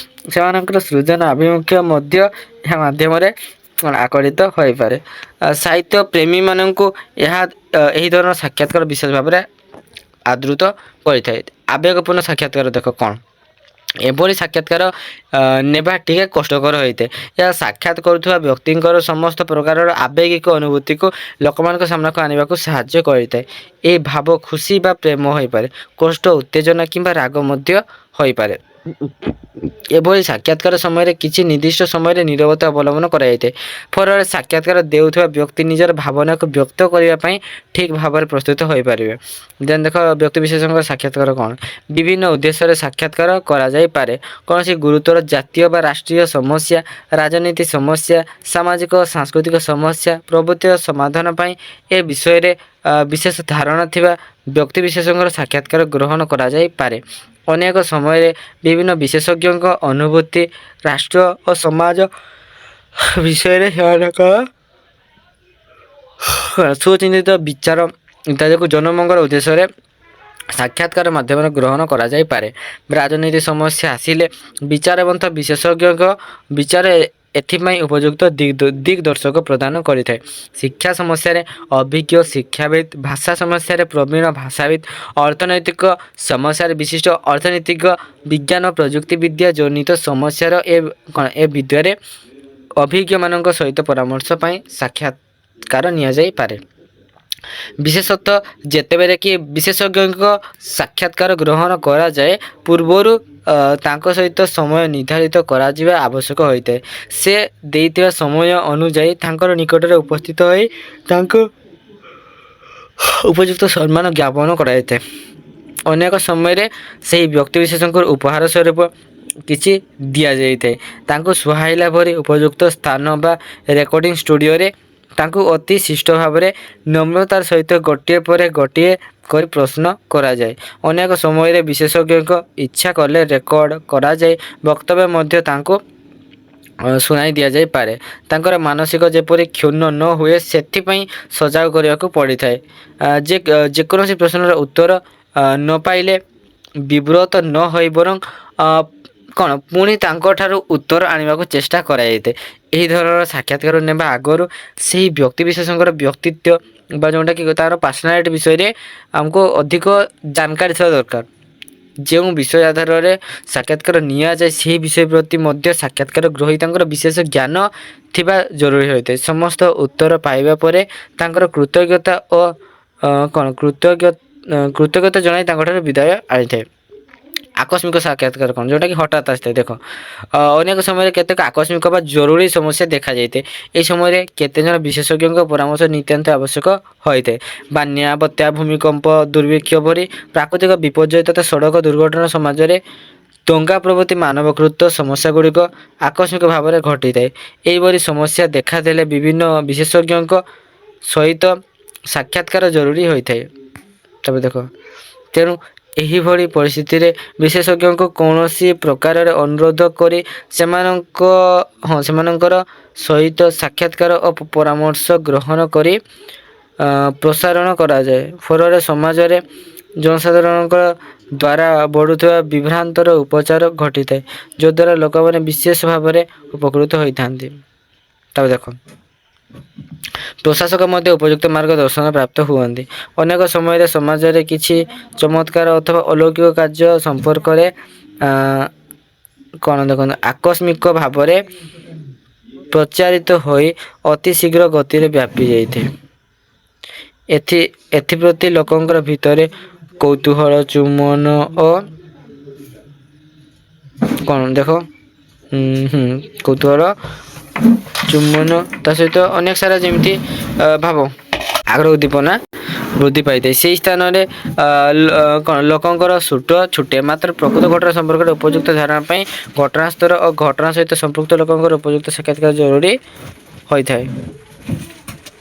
ସେମାନଙ୍କର ସୃଜନ ଆଭିମୁଖ୍ୟ ମଧ୍ୟ ଏହା ମାଧ୍ୟମରେ ଆକଳିତ ହୋଇପାରେ। ସାହିତ୍ୟ ପ୍ରେମୀମାନଙ୍କୁ ଏହି ଧରଣର ସାକ୍ଷାତକାର ବିଶେଷ ଭାବରେ ଆଦୃତ କରିଥାଏ। ଆବେଗପୂର୍ଣ୍ଣ ସାକ୍ଷାତକାର ଦେଖ କ'ଣ ଏଭଳି ସାକ୍ଷାତକାର ନେବା ଟିକେ କଷ୍ଟକର ହୋଇଥାଏ। ଏହା ସାକ୍ଷାତ କରୁଥିବା ବ୍ୟକ୍ତିଙ୍କର ସମସ୍ତ ପ୍ରକାରର ଆବେଗିକ ଅନୁଭୂତିକୁ ଲୋକମାନଙ୍କ ସାମ୍ନାକୁ ଆଣିବାକୁ ସାହାଯ୍ୟ କରିଥାଏ। ଏହି ଭାବ ଖୁସି ବା ପ୍ରେମ ହୋଇପାରେ, କଷ୍ଟ ଉତ୍ତେଜନା କିମ୍ବା ରାଗ ମଧ୍ୟ ହୋଇପାରେ। ଏଭଳି ସାକ୍ଷାତକାର ସମୟରେ କିଛି ନିର୍ଦ୍ଦିଷ୍ଟ ସମୟରେ ନୀରବତା ଅବଲମ୍ବନ କରାଯାଇଥାଏ। ଫଳରେ ସାକ୍ଷାତକାର ଦେଉଥିବା ବ୍ୟକ୍ତି ନିଜର ଭାବନାକୁ ବ୍ୟକ୍ତ କରିବା ପାଇଁ ଠିକ୍ ଭାବରେ ପ୍ରସ୍ତୁତ ହୋଇପାରିବେ। ଦେନ୍ ଦେଖ ବ୍ୟକ୍ତିବିଶେଷଙ୍କ ସାକ୍ଷାତକାର କ'ଣ ବିଭିନ୍ନ ଉଦ୍ଦେଶ୍ୟରେ ସାକ୍ଷାତକାର କରାଯାଇପାରେ। କୌଣସି ଗୁରୁତର ଜାତୀୟ ବା ରାଷ୍ଟ୍ରୀୟ ସମସ୍ୟା, ରାଜନୀତି ସମସ୍ୟା, ସାମାଜିକ ଓ ସାଂସ୍କୃତିକ ସମସ୍ୟା ପ୍ରଭୃତିର ସମାଧାନ ପାଇଁ ଏ ବିଷୟରେ ବିଶେଷ ଧାରଣା ଥିବା ବ୍ୟକ୍ତିବିଶେଷଙ୍କର ସାକ୍ଷାତକାର ଗ୍ରହଣ କରାଯାଇପାରେ। ଅନେକ ସମୟରେ ବିଭିନ୍ନ ବିଶେଷଜ୍ଞଙ୍କ ଅନୁଭୂତି ରାଷ୍ଟ୍ର ଓ ସମାଜ ବିଷୟରେ ସେମାନଙ୍କର ସୁଚିନ୍ତିତ ବିଚାର ଇତ୍ୟାଦିକୁ ଜନମଙ୍ଗଳ ଉଦ୍ଦେଶ୍ୟରେ ସାକ୍ଷାତକାର ମାଧ୍ୟମରେ ଗ୍ରହଣ କରାଯାଇପାରେ। ରାଜନୀତି ସମସ୍ୟା ଆସିଲେ ବିଚାରବନ୍ତ ବିଶେଷଜ୍ଞଙ୍କ ବିଚାର ଏଥିପାଇଁ ଉପଯୁକ୍ତ ଦିଗଦର୍ଶକ ପ୍ରଦାନ କରିଥାଏ। ଶିକ୍ଷା ସମସ୍ୟାରେ ଅଭିଜ୍ଞ ଶିକ୍ଷାବିତ୍, ଭାଷା ସମସ୍ୟାରେ ପ୍ରବୀଣ ଭାଷାବିତ୍, ଅର୍ଥନୈତିକ ସମସ୍ୟାରେ ବିଶିଷ୍ଟ ଅର୍ଥନୀତିଜ୍ଞ, ବିଜ୍ଞାନ ପ୍ରଯୁକ୍ତିବିଦ୍ୟା ଜନିତ ସମସ୍ୟାର ଏ ବିଦ୍ୟାରେ ଅଭିଜ୍ଞମାନଙ୍କ ସହିତ ପରାମର୍ଶ ପାଇଁ ସାକ୍ଷାତକାର ନିଆଯାଇପାରେ। ବିଶେଷତଃ ଯେତେବେଳେ କି ବିଶେଷଜ୍ଞଙ୍କ ସାକ୍ଷାତକାର ଗ୍ରହଣ କରାଯାଏ ପୂର୍ବରୁ ତାଙ୍କ ସହିତ ସମୟ ନିର୍ଦ୍ଧାରିତ କରାଯିବା ଆବଶ୍ୟକ ହୋଇଥାଏ। ସେ ଦେଇଥିବା ସମୟ ଅନୁଯାୟୀ ତାଙ୍କର ନିକଟରେ ଉପସ୍ଥିତ ହୋଇ ତାଙ୍କୁ ଉପଯୁକ୍ତ ସମ୍ମାନ ଜ୍ଞାପନ କରାଯାଇଥାଏ। ଅନେକ ସମୟରେ ସେହି ବ୍ୟକ୍ତିବିଶେଷଙ୍କୁ ଉପହାର ସ୍ୱରୂପ କିଛି ଦିଆଯାଇଥାଏ। ତାଙ୍କୁ ସୁହାଇଲା ପରି ଉପଯୁକ୍ତ ସ୍ଥାନ ବା ରେକର୍ଡ଼ିଂ ଷ୍ଟୁଡ଼ିଓରେ ତାଙ୍କୁ ଅତି ଶିଷ୍ଟ ଭାବରେ ନମ୍ରତାର ସହିତ ଗୋଟିଏ ପରେ ଗୋଟିଏ କରି ପ୍ରଶ୍ନ କରାଯାଏ। ଅନେକ ସମୟରେ ବିଶେଷଜ୍ଞଙ୍କ ଇଚ୍ଛା କଲେ ରେକର୍ଡ଼ କରାଯାଇ ବକ୍ତବ୍ୟ ମଧ୍ୟ ତାଙ୍କୁ ଶୁଣାଇ ଦିଆଯାଇପାରେ। ତାଙ୍କର ମାନସିକ ଯେପରି କ୍ଷୁଣ୍ଣ ନ ହୁଏ ସେଥିପାଇଁ ସଜାଗ କରିବାକୁ ପଡ଼ିଥାଏ। ଯେକୌଣସି ପ୍ରଶ୍ନର ଉତ୍ତର ନ ପାଇଲେ ବିବ୍ରତ ନ ହୋଇ ବରଂ ପୁଣି ତାଙ୍କଠାରୁ ଉତ୍ତର ଆଣିବାକୁ ଚେଷ୍ଟା କରାଯାଇଥାଏ। ଏହି ଧରଣର ସାକ୍ଷାତକାର ନେବା ଆଗରୁ ସେହି ବ୍ୟକ୍ତିବିଶେଷଙ୍କର ବ୍ୟକ୍ତିତ୍ୱ ବା ଯେଉଁଟାକି ତା'ର ପର୍ସନାଲିଟି ବିଷୟରେ ଆମକୁ ଅଧିକ ଜାନକାରୀ ଥିବା ଦରକାର। ଯେଉଁ ବିଷୟ ଆଧାରରେ ସାକ୍ଷାତକାର ନିଆଯାଏ ସେହି ବିଷୟ ପ୍ରତି ମଧ୍ୟ ସାକ୍ଷାତକାର ଗ୍ରହୀତାଙ୍କର ବିଶେଷ ଜ୍ଞାନ ଥିବା ଜରୁରୀ ହୋଇଥାଏ। ସମସ୍ତ ଉତ୍ତର ପାଇବା ପରେ ତାଙ୍କର କୃତଜ୍ଞତା ଜଣାଇ ତାଙ୍କଠାରୁ ବିଦାୟ ଆଣିଥାଏ। আকস্মিক সাক্ষাৎকার କ'ଣ ଯେଉଁଟାକି ହଠାତ୍ ଆସିଥାଏ। ଦେଖ ଅନେକ ସମୟରେ କେତେକ ଆକସ୍ମିକ ବା ଜରୁରୀ ସମସ୍ୟା ଦେଖାଯାଇଥାଏ। ଏହି ସମୟରେ କେତେଜଣ ବିଶେଷଜ୍ଞଙ୍କ ପରାମର୍ଶ ନିତାନ୍ତ ଆବଶ୍ୟକ ହୋଇଥାଏ। ବନ୍ୟା, ବାତ୍ୟା, ଭୂମିକମ୍ପ, ଦୁର୍ଭିକ୍ଷ ଭଳି ପ୍ରାକୃତିକ ବିପର୍ଯ୍ୟୟ ତଥା ସଡ଼କ ଦୁର୍ଘଟଣା ସମାଜରେ ଦଙ୍ଗା ପ୍ରଭୃତି ମାନବକୃତ ସମସ୍ୟାଗୁଡ଼ିକ ଆକସ୍ମିକ ଭାବରେ ଘଟିଥାଏ। ଏହିଭଳି ସମସ୍ୟା ଦେଖାଦେଲେ ବିଭିନ୍ନ ବିଶେଷଜ୍ଞଙ୍କ ସହିତ ସାକ୍ଷାତକାର ଜରୁରୀ ହୋଇଥାଏ। ତାପରେ ଦେଖ ତେଣୁ ଏହିଭଳି ପରିସ୍ଥିତିରେ ବିଶେଷଜ୍ଞଙ୍କୁ କୌଣସି ପ୍ରକାରରେ ଅନୁରୋଧ କରି ସେମାନଙ୍କର ସହିତ ସାକ୍ଷାତକାର ଓ ପରାମର୍ଶ ଗ୍ରହଣ କରି ପ୍ରସାରଣ କରାଯାଏ। ଫଳରେ ସମାଜରେ ଜନସାଧାରଣଙ୍କ ଦ୍ୱାରା ବଢ଼ୁଥିବା ବିଭ୍ରାନ୍ତର ଉପଚାର ଘଟିଥାଏ, ଯଦ୍ୱାରା ଲୋକମାନେ ବିଶେଷ ଭାବରେ ଉପକୃତ ହୋଇଥାନ୍ତି। ତାପରେ ଦେଖ ପ୍ରଶାସକ ମଧ୍ୟ ଉପଯୁକ୍ତ ମାର୍ଗଦର୍ଶନ ପ୍ରାପ୍ତ ହୁଅନ୍ତି। ଅନେକ ସମୟରେ ସମାଜରେ କିଛି ଚମତ୍କାର ଅଥବା ଅଲୌକିକ କାର୍ଯ୍ୟ ସମ୍ପର୍କରେ ଦେଖନ୍ତୁ ଆକସ୍ମିକ ଭାବରେ ପ୍ରଚାରିତ ହୋଇ ଅତି ଶୀଘ୍ର ଗତିରେ ବ୍ୟାପି ଯାଇଥାଏ। ଏଥିପ୍ରତି ଲୋକଙ୍କର ଭିତରେ କୌତୂହଳ, ଚୁମ୍ବନ ଓ କୌତୂହଳ, ଚୁମ୍ବନ ତା ସହିତ ଅନେକ ସାରା ଯେମିତି ଭାବ ଆଗ୍ରହ ଉଦ୍ଦୀପନା ବୃଦ୍ଧି ପାଇଥାଏ। ସେହି ସ୍ଥାନରେ ଲୋକଙ୍କର ସୁଟ ଛୁଟେ। ମାତ୍ର ପ୍ରକୃତ ଘଟଣା ସମ୍ପର୍କରେ ଉପଯୁକ୍ତ ଧାରଣା ପାଇଁ ଘଟଣାସ୍ଥଳ ଓ ଘଟଣା ସହିତ ସମ୍ପୃକ୍ତ ଲୋକଙ୍କର ଉପଯୁକ୍ତ ସାକ୍ଷାତକାର ଜରୁରୀ ହୋଇଥାଏ।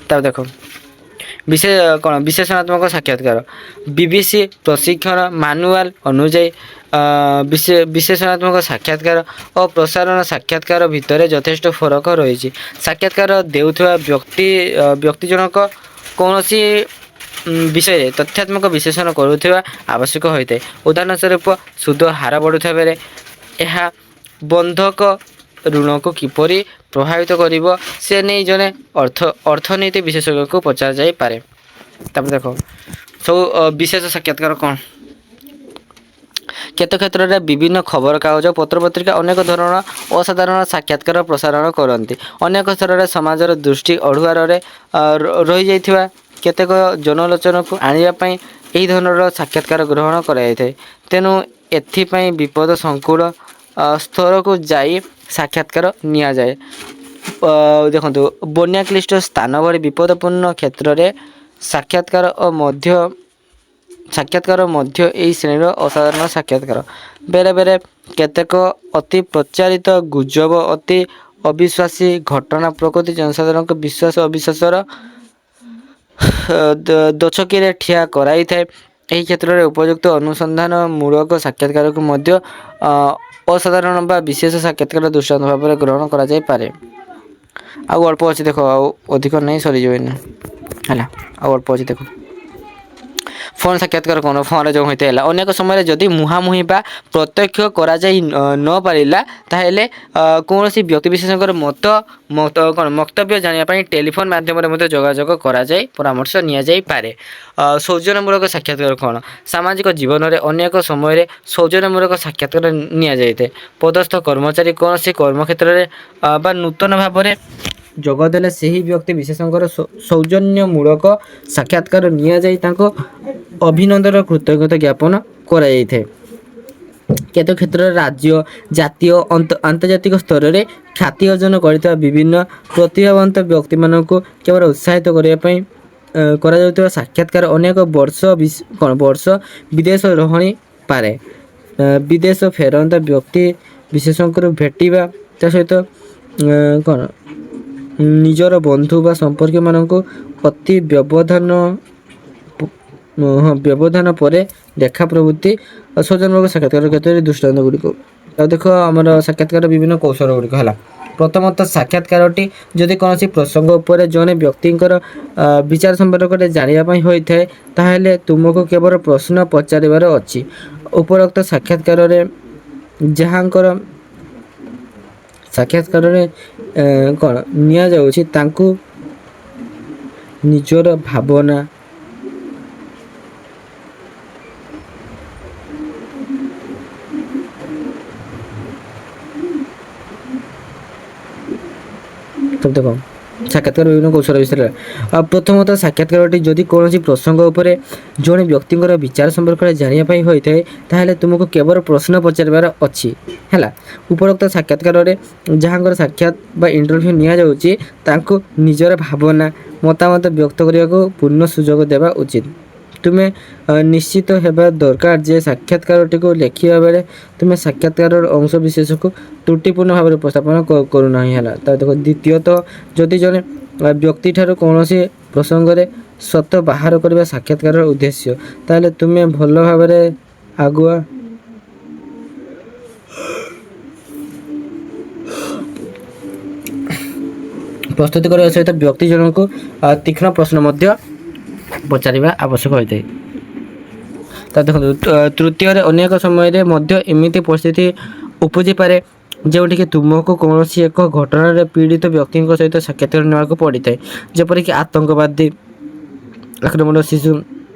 ତାପରେ ଦେଖ ବିଶେଷଣାତ୍ମକ ସାକ୍ଷାତକାର BBC ପ୍ରଶିକ୍ଷଣ ମାନୁଆଲ ଅନୁଯାୟୀ ବିଶେଷଣାତ୍ମକ ସାକ୍ଷାତକାର ଓ ପ୍ରସାରଣ ସାକ୍ଷାତକାର ଭିତରେ ଯଥେଷ୍ଟ ଫରକ ରହିଛି। ସାକ୍ଷାତକାର ଦେଉଥିବା ବ୍ୟକ୍ତି ଜଣକ କୌଣସି ବିଷୟରେ ତଥ୍ୟାତ୍ମକ ବିଶ୍ଳେଷଣ କରୁଥିବା ଆବଶ୍ୟକ ହୋଇଥାଏ। ଉଦାହରଣ ସ୍ୱରୂପ ସୁଧ ହାର ବଢ଼ୁଥିବା ବେଳେ ଏହା ବନ୍ଧକ ଋଣକୁ କିପରି ପ୍ରଭାବିତ କରିବ ସେ ନେଇ ଜଣେ ଅର୍ଥନୀତି ବିଶେଷଜ୍ଞଙ୍କୁ ପଚରାଯାଇପାରେ। ତାପରେ ଦେଖ ସବୁ ବିଶେଷ ସାକ୍ଷାତକାର କ'ଣ? କେତେ କ୍ଷେତ୍ରରେ ବିଭିନ୍ନ ଖବରକାଗଜ ପତ୍ରପତ୍ରିକା ଅନେକ ଧରଣର ଅସାଧାରଣ ସାକ୍ଷାତକାର ପ୍ରସାରଣ କରନ୍ତି। ଅନେକ ସ୍ତରରେ ସମାଜର ଦୃଷ୍ଟି ଅଡ଼ୁଆରରେ ରହିଯାଇଥିବା କେତେକ ଜନାଲୋଚନାକୁ ଆଣିବା ପାଇଁ ଏହି ଧରଣର ସାକ୍ଷାତକାର ଗ୍ରହଣ କରାଯାଇଥାଏ। ତେଣୁ ଏଥିପାଇଁ ବିପଦ ସଂକୁଳ ସ୍ତରକୁ ଯାଇ ସାକ୍ଷାତକାର ନିଆଯାଏ। ଦେଖନ୍ତୁ ବନ୍ୟାକ୍ଲିଷ୍ଟ ସ୍ଥାନ ଭଳି ବିପଦପୂର୍ଣ୍ଣ କ୍ଷେତ୍ରରେ ସାକ୍ଷାତକାର ମଧ୍ୟ ଏହି ଶ୍ରେଣୀର ଅସାଧାରଣ ସାକ୍ଷାତକାର। ବେଳେବେଳେ କେତେକ ଅତି ପ୍ରଚାରିତ ଗୁଜବ, ଅତି ଅବିଶ୍ୱାସୀ ଘଟଣା ପ୍ରକୃତି ଜନସାଧାରଣଙ୍କ ବିଶ୍ୱାସ ଅବିଶ୍ୱାସର ଦୋଛକିରେ ଠିଆ କରାଇଥାଏ। ଏହି କ୍ଷେତ୍ରରେ ଉପଯୁକ୍ତ ଅନୁସନ୍ଧାନମୂଳକ ସାକ୍ଷାତକାରକୁ ମଧ୍ୟ ଅସାଧାରଣ ବା ବିଶେଷ ସାକ୍ଷାତକାର ଦୃଷ୍ଟାନ୍ତ ଭାବରେ ଗ୍ରହଣ କରାଯାଇପାରେ। ଆଉ ଅଳ୍ପ ଅଛି ଦେଖ, ଆଉ ଅଧିକ ନାହିଁ, ସରିଯିବନି ହେଲା, ଆଉ ଅଳ୍ପ ଅଛି ଦେଖ। ଫୋନ୍ ସାକ୍ଷାତକାର କ'ଣ ଫୋନ୍ରେ ଯେଉଁ ହୋଇଥିଲା ଅନେକ ସମୟରେ ଯଦି ମୁହାଁମୁହିଁ ବା ପ୍ରତ୍ୟକ୍ଷ କରାଯାଇ ନ ପାରିଲା ତାହେଲେ କୌଣସି ବ୍ୟକ୍ତିବିଶେଷଙ୍କର ମନ୍ତବ୍ୟ ଜାଣିବା ପାଇଁ ଟେଲିଫୋନ୍ ମାଧ୍ୟମରେ ମଧ୍ୟ ଯୋଗାଯୋଗ କରାଯାଇ ପରାମର୍ଶ ନିଆଯାଇପାରେ। ସୌଜନ୍ୟମୂଳକ ସାକ୍ଷାତକାର କ'ଣ? ସାମାଜିକ ଜୀବନରେ ଅନେକ ସମୟରେ ସୌଜନ୍ୟମୂଳକ ସାକ୍ଷାତକାର ନିଆଯାଇଥାଏ। ପଦସ୍ଥ କର୍ମଚାରୀ କୌଣସି କର୍ମକ୍ଷେତ୍ରରେ ବା ନୂତନ ଭାବରେ ଯୋଗ ଦେଲେ ସେହି ବ୍ୟକ୍ତି ବିଶେଷଙ୍କର ସୌଜନ୍ୟମୂଳକ ସାକ୍ଷାତକାର ନିଆଯାଇ ତାଙ୍କ ଅଭିନନ୍ଦନ କୃତଜ୍ଞତା ଜ୍ଞାପନ କରାଯାଇଥାଏ। କେତେକ କ୍ଷେତ୍ରରେ ରାଜ୍ୟ ଜାତୀୟ ଆନ୍ତର୍ଜାତିକ ସ୍ତରରେ ଖ୍ୟାତି ଅର୍ଜନ କରିଥିବା ବିଭିନ୍ନ ପ୍ରତିଭାବନ୍ତ ବ୍ୟକ୍ତିମାନଙ୍କୁ କେବଳ ଉତ୍ସାହିତ କରିବା ପାଇଁ କରାଯାଉଥିବା ସାକ୍ଷାତକାର ଅନେକ ବର୍ଷ ବିଦେଶ ରହିପାରେ। ବିଦେଶ ଫେରନ୍ତା ବ୍ୟକ୍ତି ବିଶେଷଙ୍କର ଭେଟିବା ତା ସହିତ କ'ଣ ନିଜର ବନ୍ଧୁ ବା ସମ୍ପର୍କୀୟମାନଙ୍କୁ ଅତି ବ୍ୟବଧାନ ପରେ ଦେଖା ପ୍ରଭୃତି ସୌଜନ୍ୟମୂଳକ ସାକ୍ଷାତକାର କ୍ଷେତ୍ରରେ ଦୃଷ୍ଟାନ୍ତ ଗୁଡ଼ିକ। ଆଉ ଦେଖ ଆମର ସାକ୍ଷାତକାର ବିଭିନ୍ନ କୌଶଳ ଗୁଡ଼ିକ ହେଲା। ପ୍ରଥମତଃ ସାକ୍ଷାତକାରଟି ଯଦି କୌଣସି ପ୍ରସଙ୍ଗ ଉପରେ ଜଣେ ବ୍ୟକ୍ତିଙ୍କର ବିଚାର ସମ୍ପର୍କରେ ଜାଣିବା ପାଇଁ ହୋଇଥାଏ ତାହେଲେ ତୁମକୁ କେବଳ ପ୍ରଶ୍ନ ପଚାରିବାର ଅଛି। ଉପରୋକ୍ତ ସାକ୍ଷାତକାରରେ କ'ଣ ନିଆଯାଉଛି ତାଙ୍କୁ ନିଜର ଭାବନା ଦେଖ ସାକ୍ଷାତକାର ବିଭିନ୍ନ କୌଶଳ ବିଷୟରେ। ପ୍ରଥମତଃ ସାକ୍ଷାତକାରଟି ଯଦି କୌଣସି ପ୍ରସଙ୍ଗ ଉପରେ ଜଣେ ବ୍ୟକ୍ତିଙ୍କର ବିଚାର ସମ୍ପର୍କରେ ଜାଣିବା ପାଇଁ ହୋଇଥାଏ ତାହେଲେ ତୁମକୁ କେବଳ ପ୍ରଶ୍ନ ପଚାରିବାର ଅଛି ହେଲା। ଉପରୋକ୍ତ ସାକ୍ଷାତକାରରେ ଯାହାଙ୍କର ସାକ୍ଷାତ ବା ଇଣ୍ଟରଭ୍ୟୁ ନିଆଯାଉଛି ତାଙ୍କୁ ନିଜର ଭାବନା ମତାମତ ବ୍ୟକ୍ତ କରିବାକୁ ପୂର୍ଣ୍ଣ ସୁଯୋଗ ଦେବା ଉଚିତ। ତୁମେ ନିଶ୍ଚିତ ହେବା ଦରକାର ଯେ ସାକ୍ଷାତକାରଟିକୁ ଲେଖିବା ବେଳେ ତୁମେ ସାକ୍ଷାତକାରର ଅଂଶ ବିଶେଷକୁ ତ୍ରୁଟିପୂର୍ଣ୍ଣ ଭାବରେ ଉପସ୍ଥାପନ କରୁନାହିଁ ହେଲା। ତା ଦେଖ ଦ୍ୱିତୀୟତଃ ଯଦି ଜଣେ ବ୍ୟକ୍ତିଠାରୁ କୌଣସି ପ୍ରସଙ୍ଗରେ ସତ ବାହାର କରିବା ସାକ୍ଷାତକାରର ଉଦ୍ଦେଶ୍ୟ ତାହେଲେ ତୁମେ ଭଲ ଭାବରେ ଆଗୁଆ ପ୍ରସ୍ତୁତି କରିବା ସହିତ ବ୍ୟକ୍ତି ଜଣଙ୍କୁ ତୀକ୍ଷ୍ଣ ପ୍ରଶ୍ନ ମଧ୍ୟ ପଚାରିବା ଆବଶ୍ୟକ ହୋଇଥାଏ। ତା ଦେଖନ୍ତୁ ତୃତୀୟରେ ଅନେକ ସମୟରେ ମଧ୍ୟ ଏମିତି ପରିସ୍ଥିତି ଉପୁଜିପାରେ ଯେଉଁଠିକି ତୁମକୁ କୌଣସି ଏକ ଘଟଣାରେ ପୀଡ଼ିତ ବ୍ୟକ୍ତିଙ୍କ ସହିତ ସାକ୍ଷାତକାର ନେବାକୁ ପଡ଼ିଥାଏ, ଯେପରିକି ଆତଙ୍କବାଦୀ ଆକ୍ରମଣ, ଶିଶୁ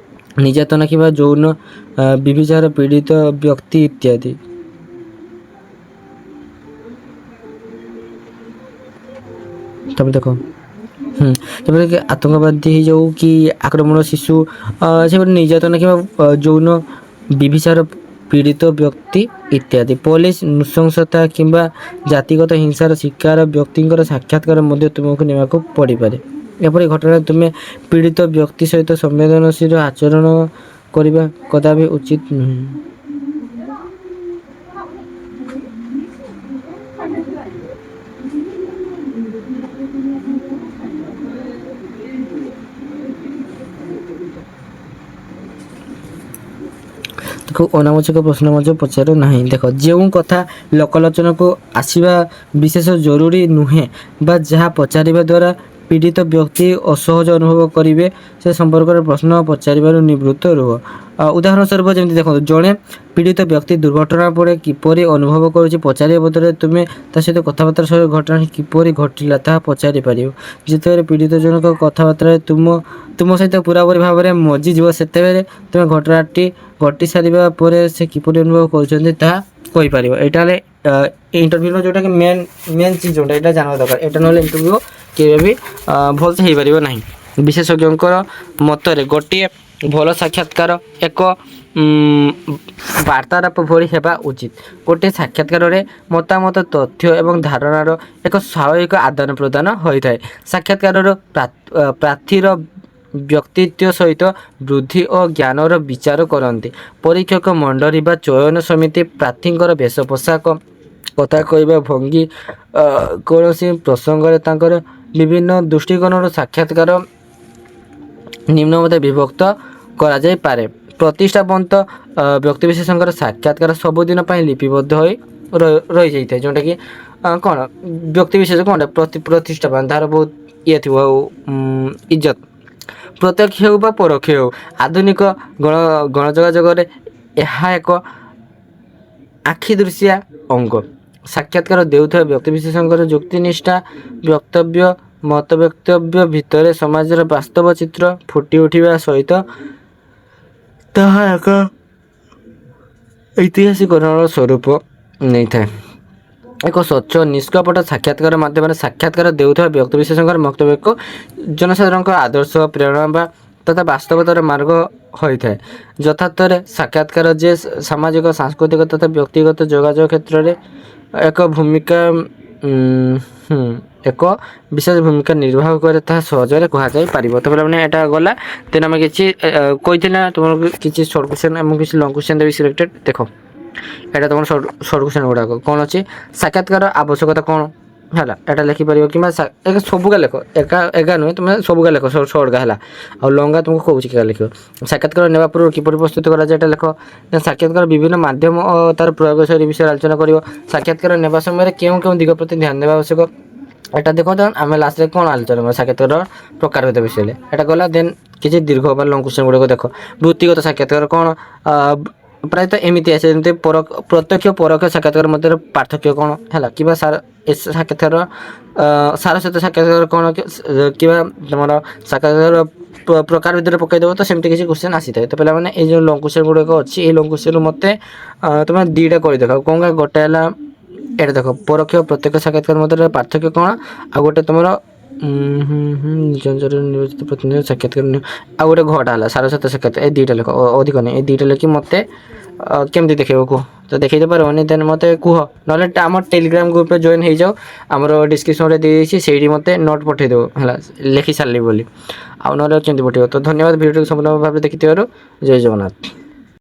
ନିର୍ଯାତନା କିମ୍ବା ଯୌନ ବ୍ୟଭିଚାର ପୀଡ଼ିତ ବ୍ୟକ୍ତି ଇତ୍ୟାଦି। ତାପରେ ଦେଖ ଯେପରିକି ଆତଙ୍କବାଦୀ ହେଇଯାଉ କି ଆକ୍ରମଣ, ଶିଶୁ ସେପରି ନିର୍ଯାତନା କିମ୍ବା ଯୌନ ବ୍ୟଭିଚାର ପୀଡ଼ିତ ବ୍ୟକ୍ତି ଇତ୍ୟାଦି। ପୋଲିସ ନୃଶଂସତା କିମ୍ବା ଜାତିଗତ ହିଂସାର ଶିକାର ବ୍ୟକ୍ତିଙ୍କର ସାକ୍ଷାତକାର ମଧ୍ୟ ତୁମକୁ ନେବାକୁ ପଡ଼ିପାରେ। ଏପରି ଘଟଣାରେ ତୁମେ ପୀଡ଼ିତ ବ୍ୟକ୍ତି ସହିତ ସମ୍ବେଦନଶୀଳ ଆଚରଣ କରିବା କଦାପି ଉଚିତ ନୁହେଁ। ଅନାବଶ୍ୟକ ପ୍ରଶ୍ନ ମଧ୍ୟ ପଚାରୁ ନାହିଁ। ଦେଖ ଯେଉଁ କଥା ଲୋକଲୋଚନକୁ ଆସିବା ବିଶେଷ ଜରୁରୀ ନୁହେଁ ବା ଯାହା ପଚାରିବା ଦ୍ୱାରା ପୀଡ଼ିତ ବ୍ୟକ୍ତି ଅସହଜ ଅନୁଭବ କରିବେ ସେ ସମ୍ପର୍କରେ ପ୍ରଶ୍ନ ପଚାରିବାରୁ ନିବୃତ୍ତ ରୁହ। ଉଦାହରଣ ସ୍ୱରୂପ ଯେମିତି ଦେଖନ୍ତୁ ଜଣେ ପୀଡ଼ିତ ବ୍ୟକ୍ତି ଦୁର୍ଘଟଣା ପରେ କିପରି ଅନୁଭବ କରୁଛି ପଚାରିବା ବଦଳରେ ତୁମେ ତା ସହିତ କଥାବାର୍ତ୍ତା ସହ ଘଟଣାଟି କିପରି ଘଟିଲା ତାହା ପଚାରି ପାରିବ। ଯେତେବେଳେ ପୀଡ଼ିତ ଜଣକ କଥାବାର୍ତ୍ତାରେ ତୁମ ସହିତ ପୁରାପୁରି ଭାବରେ ମଜିଯିବ ସେତେବେଳେ ତୁମେ ଘଟଣାଟି ଘଟି ସାରିବା ପରେ ସେ କିପରି ଅନୁଭବ କରୁଛନ୍ତି ତାହା କହିପାରିବ। ଏଇଟା ହେଲେ ଇଣ୍ଟରଭ୍ୟୁର ଯେଉଁଟାକି ମେନ୍ ଚିଜ୍ ଯେଉଁଟା ଏଇଟା ଜାଣିବା ଦରକାର। ଏଇଟା ନହେଲେ ଇଣ୍ଟରଭ୍ୟୁ କେବେ ବି ଭଲସେ ହେଇପାରିବ ନାହିଁ। ବିଶେଷଜ୍ଞଙ୍କର ମତରେ ଗୋଟିଏ ଭଲ ସାକ୍ଷାତକାର ଏକ ବାର୍ତ୍ତାଳାପ ଭଳି ହେବା ଉଚିତ। ଗୋଟିଏ ସାକ୍ଷାତକାରରେ ମତାମତ, ତଥ୍ୟ ଏବଂ ଧାରଣାର ଏକ ସ୍ୱାଭାବିକ ଆଦାନ ପ୍ରଦାନ ହୋଇଥାଏ। ସାକ୍ଷାତକାରର ପ୍ରାର୍ଥୀର ବ୍ୟକ୍ତିତ୍ୱ ସହିତ ବୁଦ୍ଧି ଓ ଜ୍ଞାନର ବିଚାର କରନ୍ତି। ପରୀକ୍ଷକ ମଣ୍ଡଳୀ ବା ଚୟନ ସମିତି ପ୍ରାର୍ଥୀଙ୍କର ବେଶ ପୋଷାକ, କଥା କହିବା ଭଙ୍ଗୀ, କୌଣସି ପ୍ରସଙ୍ଗରେ ତାଙ୍କର ବିଭିନ୍ନ ଦୃଷ୍ଟିକୋଣର ସାକ୍ଷାତକାର ନିମ୍ନରେ ବିଭକ୍ତ କରାଯାଇପାରେ। ପ୍ରତିଷ୍ଠାବନ୍ତ ବ୍ୟକ୍ତିବିଶେଷଙ୍କର ସାକ୍ଷାତକାର ସବୁଦିନ ପାଇଁ ଲିପିବଦ୍ଧ ହୋଇ ରହିଯାଇଥାଏ। ଯେଉଁଟାକି କ'ଣ ବ୍ୟକ୍ତିବିଶେଷ କ'ଣ ପ୍ରତିଷ୍ଠାବାନ ତାହାର ବହୁତ ଇଏ ଥିବ ଆଉ ଇଜ୍ଜତ। ପ୍ରତ୍ୟକ୍ଷ ହେଉ ବା ପରୋକ୍ଷ ହେଉ ଆଧୁନିକ ଗଣଯୋଗାଯୋଗରେ ଏହା ଏକ ଆଖି ଦୃଶିଆ ଅଙ୍ଗ। ସାକ୍ଷାତକାର ଦେଉଥିବା ବ୍ୟକ୍ତିବିଶେଷଙ୍କର ଯୁକ୍ତିନିଷ୍ଠା ବକ୍ତବ୍ୟ ମତ ବକ୍ତବ୍ୟ ଭିତରେ ସମାଜର ବାସ୍ତବ ଚିତ୍ର ଫୁଟି ଉଠିବା ସହିତ ତାହା ଏକ ଐତିହାସିକରଣର ସ୍ୱରୂପ ନେଇଥାଏ। ଏକ ସ୍ୱଚ୍ଛ ନିଷ୍କପଟ ସାକ୍ଷାତକାର ମାଧ୍ୟମରେ ସାକ୍ଷାତକାର ଦେଉଥିବା ବ୍ୟକ୍ତିବିଶେଷଙ୍କର ବକ୍ତବ୍ୟକୁ ଜନସାଧାରଣଙ୍କ ଆଦର୍ଶ ପ୍ରେରଣା ବା ତଥା ବାସ୍ତବତାର ମାର୍ଗ ହୋଇଥାଏ। ଯଥାର୍ଥରେ ସାକ୍ଷାତକାର ଯେ ସାମାଜିକ ସାଂସ୍କୃତିକ ତଥା ବ୍ୟକ୍ତିଗତ ଯୋଗାଯୋଗ କ୍ଷେତ୍ରରେ ଏକ ବିଶେଷ ଭୂମିକା ନିର୍ବାହ କରେ ତାହା ସହଜରେ କୁହାଯାଇପାରିବ। ତ ପିଲାମାନେ ଏଇଟା ଗଲା। ଦେନ୍ ଆମେ କିଛି କହିଥିଲେ ନା ତୁମକୁ କିଛି ସର୍ଟ କ୍ୱେଶ୍ଚନ୍ ଏବଂ କିଛି ଲଙ୍ଗ କ୍ୱେଶ୍ଚନ୍ ଦେବି ସିଲେକ୍ଟେଡ଼। ଦେଖ ଏଇଟା ତୁମର ସର୍ଟ କ୍ୱେଶ୍ଚନ୍ ଗୁଡ଼ାକ କ'ଣ ଅଛି? ସାକ୍ଷାତକାର ଆବଶ୍ୟକତା କ'ଣ ହେଲା ଏଇଟା ଲେଖିପାରିବ କିମ୍ବା ସବୁକା ଲେଖ ଏକା ନୁହେଁ ତୁମେ ସବୁକା ଲେଖ ସର୍ଟକା ହେଲା। ଆଉ ଲଙ୍ଗା ତୁମକୁ କହୁଛି କିକା ଲେଖିବ। ସାକ୍ଷାତକାର ନେବା ପୂର୍ବରୁ କିପରି ପ୍ରସ୍ତୁତ କରାଯାଏ ଏଇଟା ଲେଖ। ସାକ୍ଷାତକାର ବିଭିନ୍ନ ମାଧ୍ୟମ ଓ ତାର ପ୍ରୟୋଗ ଶୈଳୀ ବିଷୟରେ ଆଲୋଚନା କରିବ। ସାକ୍ଷାତକାର ନେବା ସମୟରେ କେଉଁ ଦିଗ ପ୍ରତି ଧ୍ୟାନ ଦେବା ଆବଶ୍ୟକ এটা দেখো দেন ଆମେ ଲାଷ୍ଟରେ କ'ଣ ଆଲୋଚନା କରିବା ସାକ୍ଷାତକାର ପ୍ରକାରଭେଦ ବିଷୟରେ ଏଇଟା ଗଲା। ଦେନ୍ କିଛି ଦୀର୍ଘ ବା ଲଙ୍ଗ କ୍ୱେଶ୍ଚନ୍ ଗୁଡ଼ିକ ଦେଖ। ବୃତ୍ତିଗତ ସାକ୍ଷାତକାର କ'ଣ? ପ୍ରାୟତଃ ଏମିତି ଆସେ ଯେମିତି ପ୍ରତ୍ୟକ୍ଷ ପରୋକ୍ଷ ସାକ୍ଷାତକାର ମଧ୍ୟରେ ପାର୍ଥକ୍ୟ କ'ଣ ହେଲା କିମ୍ବା ସାକ୍ଷାତକାର ସାର ସହିତ ସାକ୍ଷାତକାର କ'ଣ କିମ୍ବା ତୁମର ସାକ୍ଷାତକାର ପ୍ରକାର ଭିତରେ ପକାଇଦେବ ତ ସେମିତି କିଛି କ୍ୱେଶ୍ଚନ୍ ଆସିଥାଏ। ତ ପିଲାମାନେ ଏଇ ଯେଉଁ ଲଙ୍ଗ କ୍ୱେଶ୍ଚନ୍ ଗୁଡ଼ିକ ଅଛି ଏଇ ଲଙ୍ଗ କ୍ୱେଶ୍ଚନ୍ରୁ ମୋତେ ତୁମେ ଦୁଇଟା କରିଦେଖାଅ। କ'ଣ ଗୋଟେ ହେଲା এটা দেখো পরোক্ষ প্রত্যক্ষ সাক্ষাৎকার মধ্যে পার্থক্য କ'ଣ ଆଉ ଗୋଟେ ତୁମର নির্বাচিত প্রতিনিধি সাক্ষাৎকার ଆଉ ଗୋଟେ ଘଟା ହେଲା ସାରସ୍ୱତ ସାକ୍ଷାତ এই ଦୁଇଟା ଲେଖ ଅଧିକ ନାହିଁ এই ଦୁଇଟା ଲେଖି ମୋତେ କେମିତି ଦେଖେଇବ କୁହ ତ ଦେଖେଇ ଦେଇପାରିବନି ଦେନ୍ ମୋତେ କୁହ ନହେଲେ ଆମ ଟେଲିଗ୍ରାମ ଗ୍ରୁପରେ ଜଏନ୍ ହେଇଯାଅ ଆମର ଡିସ୍କ୍ରିପ୍ସନରେ ଦେଇଦେଇଛି ସେଇଠି ମୋତେ ନୋଟ୍ ପଠାଇଦେବ ହେଲା ଲେଖି ସାରିଲି ବୋଲି ଆଉ ନହେଲେ କେମିତି ପଠାଇବ। ତ ଧନ୍ୟବାଦ ଭିଡ଼ିଓଟିକୁ ସମ୍ପୂର୍ଣ୍ଣ ଭାବରେ ଦେଖିଥିବାରୁ ଜୟ ଜଗନ୍ନାଥ।